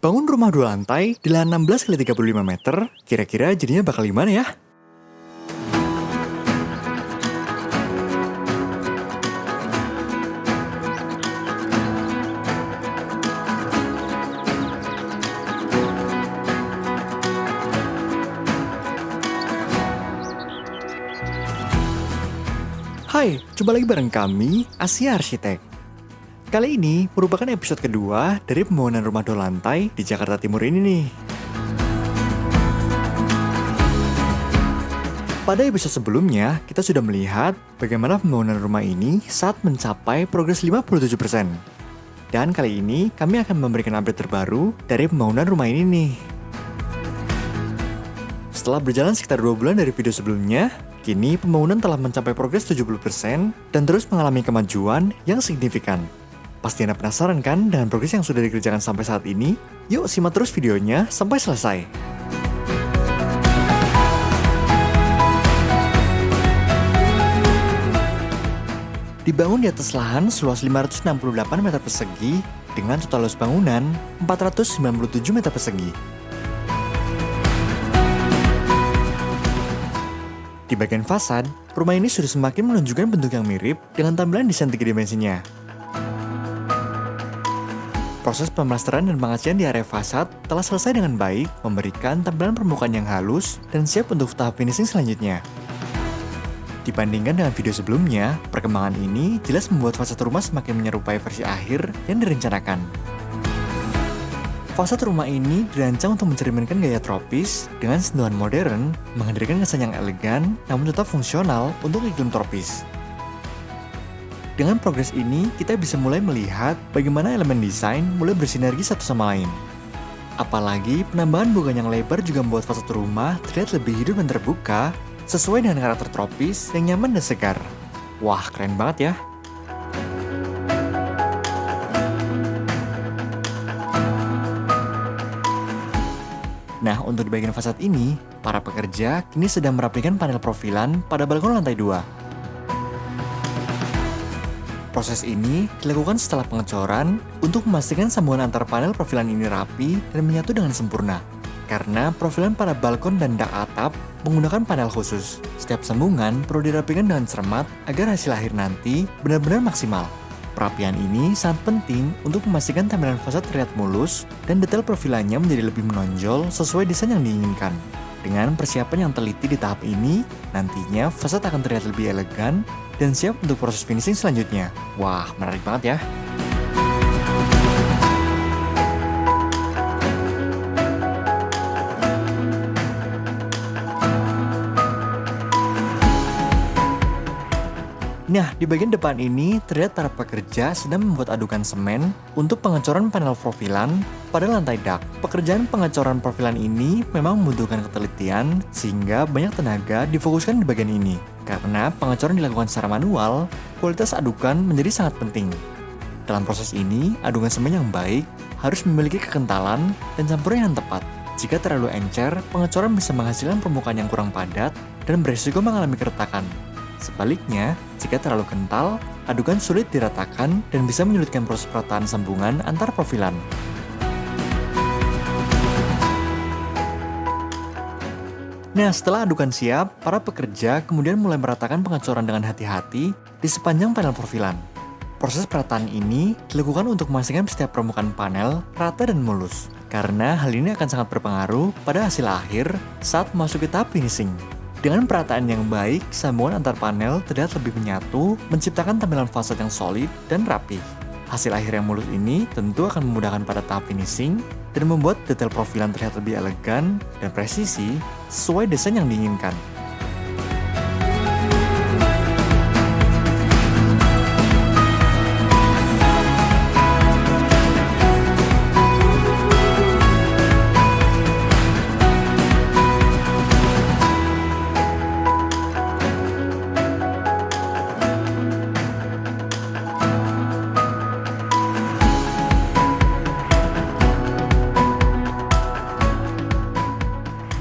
Bangun rumah 2 lantai di lahan 16 x 35 meter, kira-kira jadinya bakal gimana ya? Hai, jumpa lagi bareng kami, Asia Arsitek. Kali ini merupakan episode kedua dari pembangunan rumah 2 lantai di Jakarta Timur ini nih. Pada episode sebelumnya, kita sudah melihat bagaimana pembangunan rumah ini saat mencapai progres 57%. Dan kali ini kami akan memberikan update terbaru dari pembangunan rumah ini nih. Setelah berjalan sekitar 2 bulan dari video sebelumnya, kini pembangunan telah mencapai progres 70% dan terus mengalami kemajuan yang signifikan. Pasti Anda penasaran kan dengan progres yang sudah dikerjakan sampai saat ini? Yuk simak terus videonya sampai selesai. Dibangun di atas lahan seluas 568 meter persegi dengan total luas bangunan 497 meter persegi. Di bagian fasad, rumah ini sudah semakin menunjukkan bentuk yang mirip dengan tampilan desain 3 dimensinya. Proses pemplasteran dan pengacian di area fasad telah selesai dengan baik, memberikan tampilan permukaan yang halus dan siap untuk tahap finishing selanjutnya. Dibandingkan dengan video sebelumnya, perkembangan ini jelas membuat fasad rumah semakin menyerupai versi akhir yang direncanakan. Fasad rumah ini dirancang untuk mencerminkan gaya tropis dengan sentuhan modern, menghadirkan kesan yang elegan namun tetap fungsional untuk iklim tropis. Dengan progres ini, kita bisa mulai melihat bagaimana elemen desain mulai bersinergi satu sama lain. Apalagi penambahan bukan yang lebar juga membuat fasad rumah terlihat lebih hidup dan terbuka, sesuai dengan karakter tropis yang nyaman dan segar. Wah, keren banget ya! Nah, untuk di bagian fasad ini, para pekerja kini sedang merapikan panel profilan pada balkon lantai 2. Proses ini dilakukan setelah pengecoran untuk memastikan sambungan antar panel profilan ini rapi dan menyatu dengan sempurna. Karena profilan pada balkon dan dak atap menggunakan panel khusus, setiap sambungan perlu dirapikan dengan cermat agar hasil akhir nanti benar-benar maksimal. Perapian ini sangat penting untuk memastikan tampilan fasad terlihat mulus dan detail profilannya menjadi lebih menonjol sesuai desain yang diinginkan. Dengan persiapan yang teliti di tahap ini, nantinya fasad akan terlihat lebih elegan dan siap untuk proses finishing selanjutnya. Wah, menarik banget ya! Nah, di bagian depan ini terlihat para pekerja sedang membuat adukan semen untuk pengecoran panel profilan pada lantai dak. Pekerjaan pengecoran profilan ini memang membutuhkan ketelitian sehingga banyak tenaga difokuskan di bagian ini. Karena pengecoran dilakukan secara manual, kualitas adukan menjadi sangat penting. Dalam proses ini, adukan semen yang baik harus memiliki kekentalan dan campuran yang tepat. Jika terlalu encer, pengecoran bisa menghasilkan permukaan yang kurang padat dan berisiko mengalami keretakan. Sebaliknya, jika terlalu kental, adukan sulit diratakan dan bisa menyulitkan proses perataan sambungan antar profilan. Nah, setelah adukan siap, para pekerja kemudian mulai meratakan pengecoran dengan hati-hati di sepanjang panel profilan. Proses perataan ini dilakukan untuk memastikan setiap permukaan panel rata dan mulus, karena hal ini akan sangat berpengaruh pada hasil akhir saat memasuki tahap finishing. Dengan perataan yang baik, sambungan antar panel terlihat lebih menyatu, menciptakan tampilan fasad yang solid dan rapi. Hasil akhir yang mulus ini tentu akan memudahkan pada tahap finishing dan membuat detail profilan terlihat lebih elegan dan presisi sesuai desain yang diinginkan.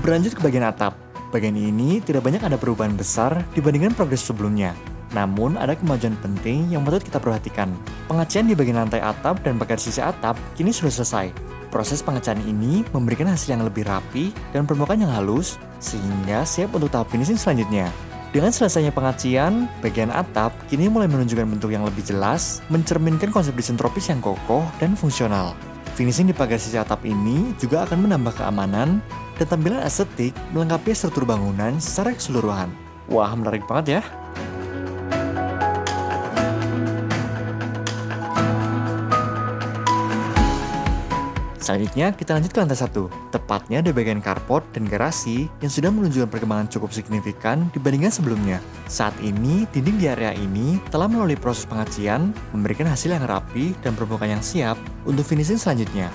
Berlanjut ke bagian atap. Bagian ini tidak banyak ada perubahan besar dibandingkan progres sebelumnya. Namun, ada kemajuan penting yang patut kita perhatikan. Pengacian di bagian lantai atap dan bagian sisi atap kini sudah selesai. Proses pengecahan ini memberikan hasil yang lebih rapi dan permukaan yang halus, sehingga siap untuk tahap finishing selanjutnya. Dengan selesainya pengacian, bagian atap kini mulai menunjukkan bentuk yang lebih jelas, mencerminkan konsep desain tropis yang kokoh dan fungsional. Finishing di pagar sisi atap ini juga akan menambah keamanan dan tampilan estetik melengkapi struktur bangunan secara keseluruhan. Wah, menarik banget ya! Selanjutnya, kita lanjut ke lantai 1, tepatnya di bagian carport dan garasi yang sudah menunjukkan perkembangan cukup signifikan dibandingkan sebelumnya. Saat ini, dinding di area ini telah melalui proses pengacian, memberikan hasil yang rapi dan permukaan yang siap untuk finishing selanjutnya.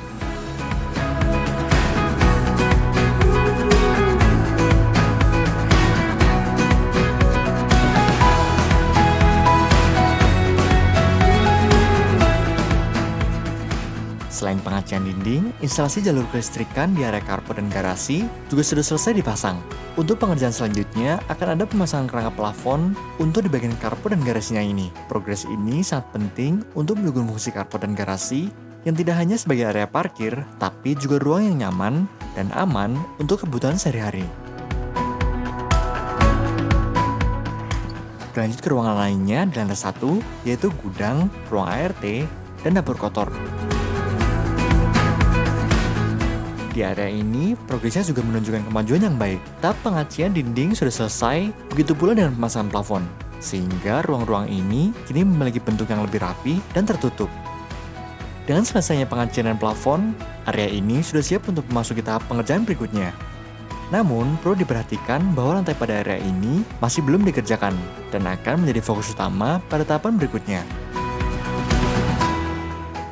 Selain pengacian dinding, instalasi jalur kelistrikan di area carport dan garasi juga sudah selesai dipasang. Untuk pengerjaan selanjutnya, akan ada pemasangan kerangka plafon untuk di bagian carport dan garasinya ini. Progres ini sangat penting untuk mendukung fungsi carport dan garasi yang tidak hanya sebagai area parkir, tapi juga ruang yang nyaman dan aman untuk kebutuhan sehari-hari. Lanjut ke ruangan lainnya di lantai 1, yaitu gudang, ruang ART, dan dapur kotor. Di area ini, progresnya juga menunjukkan kemajuan yang baik. Tahap pengacian dinding sudah selesai, begitu pula dengan pemasangan plafon. Sehingga ruang-ruang ini kini memiliki bentuk yang lebih rapi dan tertutup. Dengan selesainya pengacian dan plafon, area ini sudah siap untuk memasuki tahap pengerjaan berikutnya. Namun, perlu diperhatikan bahwa lantai pada area ini masih belum dikerjakan dan akan menjadi fokus utama pada tahapan berikutnya.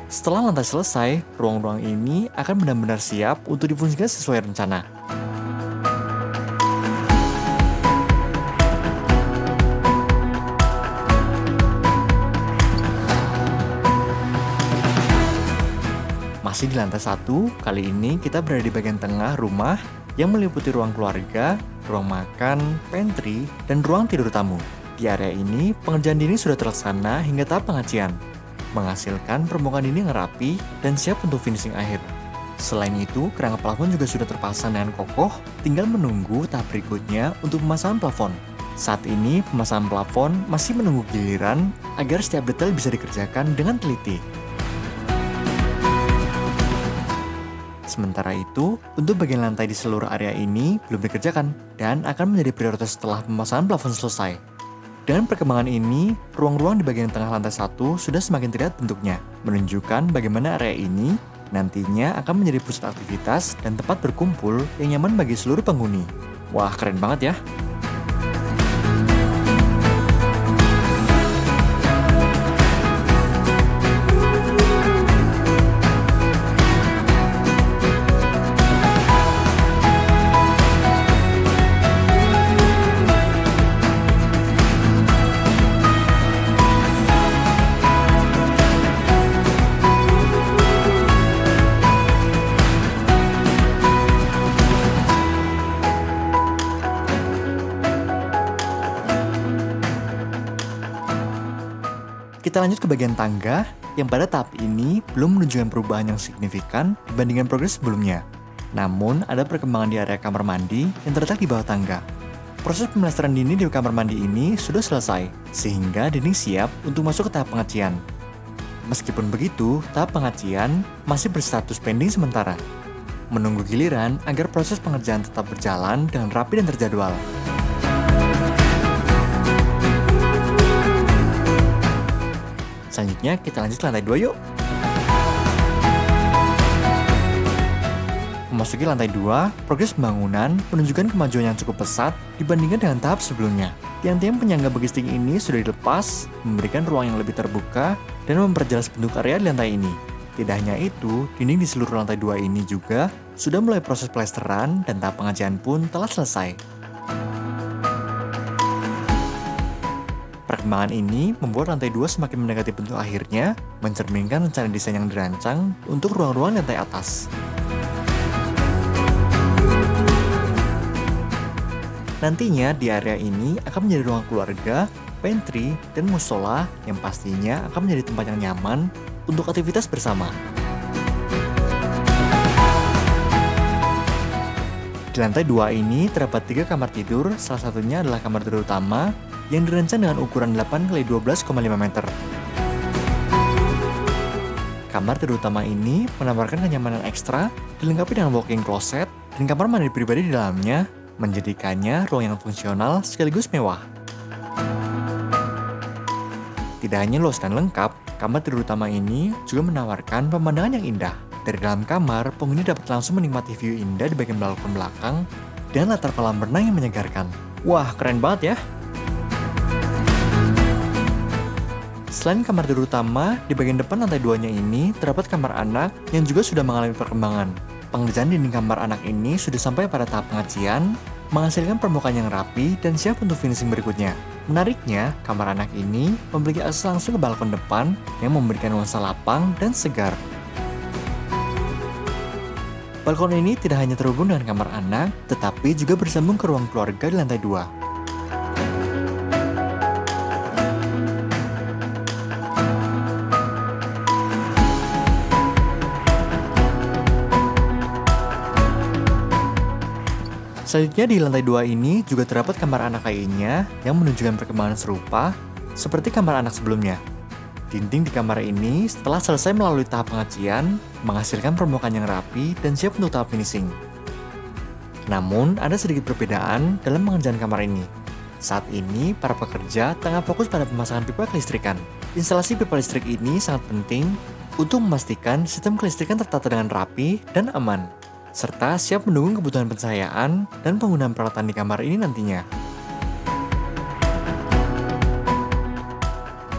Setelah lantai selesai, ruang-ruang ini akan benar-benar siap untuk difungsikan sesuai rencana. Masih di lantai 1, kali ini kita berada di bagian tengah rumah yang meliputi ruang keluarga, ruang makan, pantry, dan ruang tidur tamu. Di area ini, pengerjaan dinding sudah terlaksana hingga tahap pengacian, menghasilkan permukaan dinding yang rapi dan siap untuk finishing akhir. Selain itu, kerangka plafon juga sudah terpasang dengan kokoh, tinggal menunggu tahap berikutnya untuk pemasangan plafon. Saat ini, pemasangan plafon masih menunggu giliran agar setiap detail bisa dikerjakan dengan teliti. Sementara itu, untuk bagian lantai di seluruh area ini belum dikerjakan dan akan menjadi prioritas setelah pemasangan plafon selesai. Dengan perkembangan ini, ruang-ruang di bagian tengah lantai 1 sudah semakin terlihat bentuknya, menunjukkan bagaimana area ini nantinya akan menjadi pusat aktivitas dan tempat berkumpul yang nyaman bagi seluruh penghuni. Wah, keren banget ya! Kita lanjut ke bagian tangga, yang pada tahap ini belum menunjukkan perubahan yang signifikan dibandingkan progres sebelumnya. Namun, ada perkembangan di area kamar mandi yang terletak di bawah tangga. Proses pemelastaran dinding di kamar mandi ini sudah selesai, sehingga dinding siap untuk masuk ke tahap pengacian. Meskipun begitu, tahap pengacian masih berstatus pending sementara, menunggu giliran agar proses pengerjaan tetap berjalan dengan rapi dan terjadwal. Selanjutnya, kita lanjut ke lantai 2 yuk. Memasuki lantai 2, progres pembangunan menunjukkan kemajuan yang cukup pesat dibandingkan dengan tahap sebelumnya. Tiang-tiang penyangga bagistik ini sudah dilepas, memberikan ruang yang lebih terbuka dan memperjelas bentuk area di lantai ini. Tidak hanya itu, dinding di seluruh lantai 2 ini juga sudah mulai proses plesteran dan tahap pengacian pun telah selesai. Perkembangan ini membuat lantai 2 semakin mendekati bentuk akhirnya, mencerminkan rencana desain yang dirancang untuk ruang-ruang lantai atas. Nantinya di area ini akan menjadi ruang keluarga, pantry, dan musola yang pastinya akan menjadi tempat yang nyaman untuk aktivitas bersama. Di lantai 2 ini terdapat 3 kamar tidur, salah satunya adalah kamar tidur utama yang dirancang dengan ukuran 8x12,5 meter. Kamar tidur utama ini menawarkan kenyamanan ekstra, dilengkapi dengan walk-in closet dan kamar mandi pribadi di dalamnya, menjadikannya ruang yang fungsional sekaligus mewah. Tidak hanya luas dan lengkap, kamar tidur utama ini juga menawarkan pemandangan yang indah. Dari dalam kamar, penghuni dapat langsung menikmati view indah di bagian balkon belakang dan latar kolam renang yang menyegarkan. Wah, keren banget ya! Selain kamar tidur utama, di bagian depan lantai 2-nya ini terdapat kamar anak yang juga sudah mengalami perkembangan. Pengerjaan dinding kamar anak ini sudah sampai pada tahap pengacian, menghasilkan permukaan yang rapi dan siap untuk finishing berikutnya. Menariknya, kamar anak ini memiliki akses langsung ke balkon depan yang memberikan nuansa lapang dan segar. Balkon ini tidak hanya terhubung dengan kamar anak, tetapi juga bersambung ke ruang keluarga di lantai 2. Selanjutnya di lantai 2 ini juga terdapat kamar anak lainnya yang menunjukkan perkembangan serupa seperti kamar anak sebelumnya. Dinding di kamar ini setelah selesai melalui tahap pengacian, menghasilkan permukaan yang rapi dan siap untuk tahap finishing. Namun, ada sedikit perbedaan dalam pengerjaan kamar ini. Saat ini, para pekerja tengah fokus pada pemasangan pipa kelistrikan. Instalasi pipa listrik ini sangat penting untuk memastikan sistem kelistrikan tertata dengan rapi dan aman, serta siap mendukung kebutuhan pencahayaan dan penggunaan peralatan di kamar ini nantinya.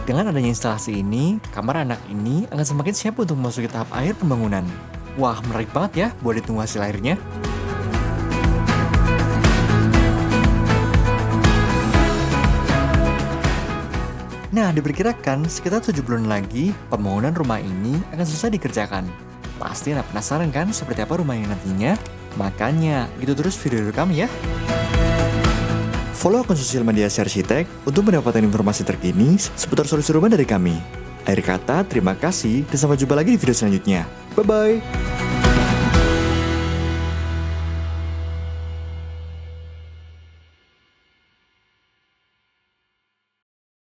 Dengan adanya instalasi ini, kamar anak ini akan semakin siap untuk memasuki tahap akhir pembangunan. Wah, menarik banget ya buat ditunggu hasil akhirnya. Nah, diperkirakan sekitar 7 bulan lagi, pembangunan rumah ini akan selesai dikerjakan. Pasti Anda penasaran kan seperti apa rumah ini nantinya? Makanya, itu terus video kami ya. Follow akun sosial media Arsitek untuk mendapatkan informasi terkini seputar solusi rumah dari kami. Akhir kata, terima kasih dan sampai jumpa lagi di video selanjutnya. Bye-bye!